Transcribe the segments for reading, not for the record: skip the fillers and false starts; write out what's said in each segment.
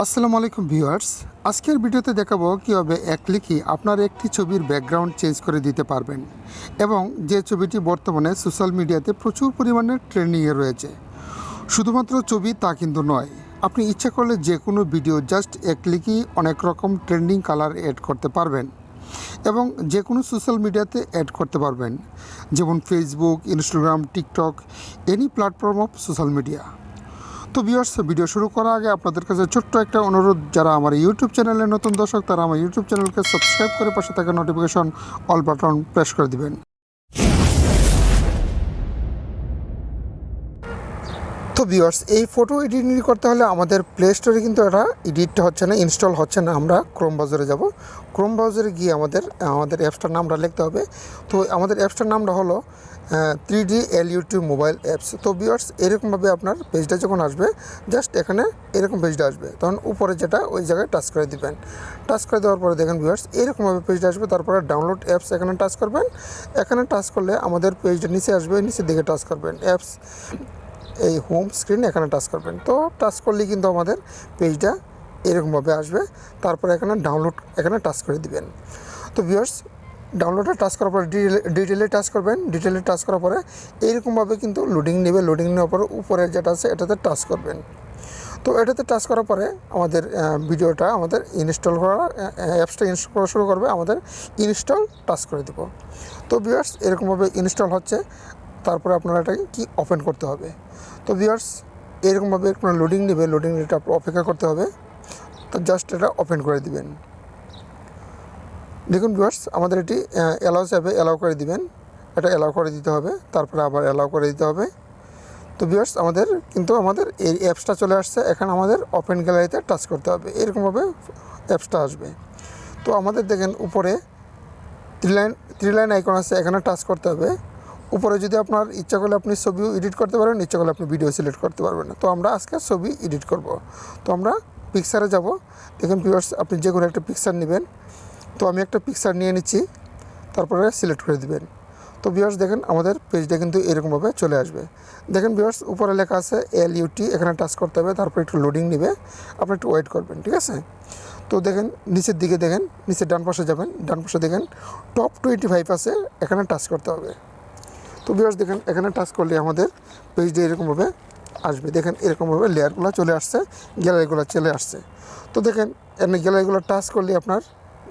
আসসালামু আলাইকুম ভিউয়ার্স, আজকের ভিডিওতে দেখাবো কীভাবে এক ক্লিকে আপনার একটি ছবির ব্যাকগ্রাউন্ড চেঞ্জ করে দিতে পারবেন এবং যে ছবিটি বর্তমানে সোশ্যাল মিডিয়াতে প্রচুর পরিমাণে ট্রেন্ডিংয়ে রয়েছে। শুধুমাত্র ছবি তা কিন্তু নয়, আপনি ইচ্ছা করলে যে কোনো ভিডিও জাস্ট এক ক্লিকেই অনেক রকম ট্রেন্ডিং কালার অ্যাড করতে পারবেন এবং যে কোনো সোশ্যাল মিডিয়াতে অ্যাড করতে পারবেন, যেমন Facebook, Instagram, TikTok, any platform of social media. তো ভিউয়ার্স, ভিডিও শুরু করার আগে আপনাদের কাছে ছোট্ট একটা অনুরোধ, যারা আমার ইউটিউব চ্যানেলে নতুন দর্শক তারা আমার ইউটিউব চ্যানেলকে সাবস্ক্রাইব করে পাশে থাকা নোটিফিকেশন অল বাটন প্রেস করে দিবেন। তো ভিউয়ার্স, এই ফটো এডিটিং করতে হলে আমাদের প্লে স্টোরে কিন্তু এটা এডিটটা হচ্ছে না, ইনস্টল হচ্ছে না। আমরা ক্রোম ব্রাউজারে যাব। ক্রোম ব্রাউজারে গিয়ে আমাদের অ্যাপসটার নামটা লিখতে হবে। তো আমাদের অ্যাপসটার নামটা হলো 3D LUT মোবাইল অ্যাপস। তো ভিউয়ার্স, এরকমভাবে আপনার পেজটা যখন আসবে, জাস্ট এখানে এরকম পেজটা আসবে, তখন উপরে যেটা ওই জায়গায় টাচ করে দিবেন। টাচ করে দেওয়ার পরে দেখেন ভিউয়ার্স, এরকমভাবে পেজটা আসবে। তারপরে ডাউনলোড অ্যাপস এখানে টাচ করবেন। এখানে টাচ করলে আমাদের পেজটা নিচে আসবে, নিচের দিকে টাচ করবেন, অ্যাপস এই হোম স্ক্রিন এখানে টাচ করবেন। তো টাচ করলেই কিন্তু আমাদের পেজটা এরকমভাবে আসবে। তারপরে এখানে ডাউনলোড এখানে টাচ করে দিবেন। তো ভিউয়ার্স, ডাউনলোডে টাচ করার পরে ডিটেলে টাচ করবেন। ডিটেলে টাচ করার পরে এইরকমভাবে কিন্তু লোডিং নেবে। লোডিং নেওয়ার পরে উপরে যেটা আছে এটাতে টাচ করবেন। তো এটাতে টাচ করার পরে আমাদের ভিডিওটা আমাদের ইনস্টল করা, অ্যাপসটা ইনস্টল করা শুরু করবে। আমাদের ইনস্টল টাচ করে দেব। তো ভিউয়ার্স, এরকমভাবে ইনস্টল হচ্ছে। তারপরে আপনারা এটাকে কি ওপেন করতে হবে। তো ভিউয়ার্স, এরকমভাবে আপনার লোডিং নেবে। লোডিং এটা অপেক্ষা করতে হবে। তো জাস্ট এটা ওপেন করে দিবেন। দেখুন ভিউয়ার্স, আমাদের এটি অ্যালাউ যাবে, অ্যালাউ করে দিবেন। এটা অ্যালাউ করে দিতে হবে, তারপরে আবার অ্যালাউ করে দিতে হবে। তো ভিউয়ার্স, আমাদের এই অ্যাপসটা চলে আসছে। এখানে আমাদের ওপেন গ্যালারিতে টাচ করতে হবে। এরকমভাবে অ্যাপসটা আসবে। তো আমাদের দেখেন উপরে থ্রি লাইন আইকন আছে, এখানে টাচ করতে হবে। উপরে যদি আপনার ইচ্ছা করলে আপনি ছবিও এডিট করতে পারবেন, ইচ্ছা করলে আপনি ভিডিও সিলেক্ট করতে পারবেন। তো আমরা আজকে ছবি এডিট করব। তো আমরা পিকচারে যাব। দেখুন ভিউয়ার্স, আপনি যে কোনো একটা পিকচার নেবেন। তো আমি একটা পিকচার নিয়ে নিচ্ছি, তারপরে সিলেক্ট করে দিবেন। তো ভিউয়ার্স, দেখেন আমাদের পেজটা কিন্তু এরকমভাবে চলে আসবে। দেখেন ভিউয়ার্স, উপরে লেখা আছে LUT, এখানে টাচ করতে হবে। তারপরে একটু লোডিং নেবে, আপনি একটু ওয়েট করবেন, ঠিক আছে। তো দেখেন নিচের দিকে, দেখেন নিচে ডান পাশে যাবেন। ডান পাশে দেখেন টপ 25 আছে, এখানে টাচ করতে হবে। তো ভিউয়ার্স, দেখেন এখানে টাচ করলে আমাদের পেজটা এরকমভাবে আসবে। দেখেন এরকমভাবে লেয়ারগুলো চলে আসছে, গ্যালারিগুলো চলে আসছে। তো দেখেন এমনি গ্যালারিগুলো টাচ করলে আপনার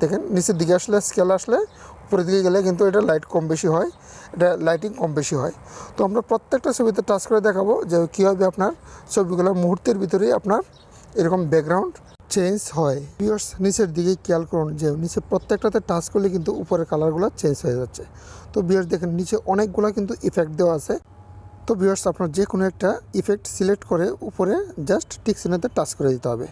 দেখেন নিচের দিকে আসলে, স্কেল আসলে উপরের দিকে গেলে কিন্তু এটা লাইট কম বেশি হয়, এটা লাইটিং কম বেশি হয়। তো আমরা প্রত্যেকটা ছবিতে টাচ করে দেখাবো যে কীভাবে আপনার ছবিগুলো মুহূর্তের ভিতরেই আপনার এরকম ব্যাকগ্রাউন্ড চেঞ্জ হয়। ভিউয়ার্স, নিচের দিকে খেয়াল করুন যে নিচে প্রত্যেকটাতে টাচ করলে কিন্তু উপরের কালারগুলো চেঞ্জ হয়ে যাচ্ছে। তো ভিউয়ার্স, দেখেন নিচে অনেকগুলো কিন্তু ইফেক্ট দেওয়া আছে। তো ভিউয়ার্স, আপনার যে কোনো একটা ইফেক্ট সিলেক্ট করে উপরে জাস্ট টিক চিহ্নতে টাচ করে দিতে হবে।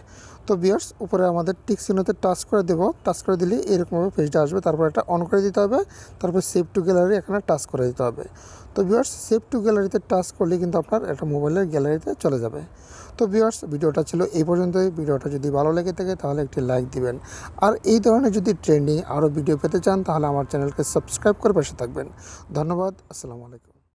তো ভিউয়ার্স, উপরে আমাদের টিক চিহ্নতে টাচ করে দেব। টাচ করে দিলে এরকমভাবে পেজটা আসবে। তারপর এটা অন করে দিতে হবে। তারপর সেভ টু গ্যালারি এখানে টাচ করে দিতে হবে। তো ভিউয়ার্স, সেভ টু গ্যালারিতে টাচ করলে কিন্তু আপনার একটা মোবাইলের গ্যালারিতে চলে যাবে। তো ভিউয়ার্স, ভিডিওটা ছিল এই পর্যন্তই। ভিডিওটা যদি ভালো লেগে থাকে তাহলে একটি লাইক দিবেন। আর এই ধরনের যদি ট্রেন্ডিং আরও ভিডিও পেতে চান তাহলে আমার চ্যানেলকে সাবস্ক্রাইব করে পাশে থাকবেন। ধন্যবাদ। আসসালামু আলাইকুম।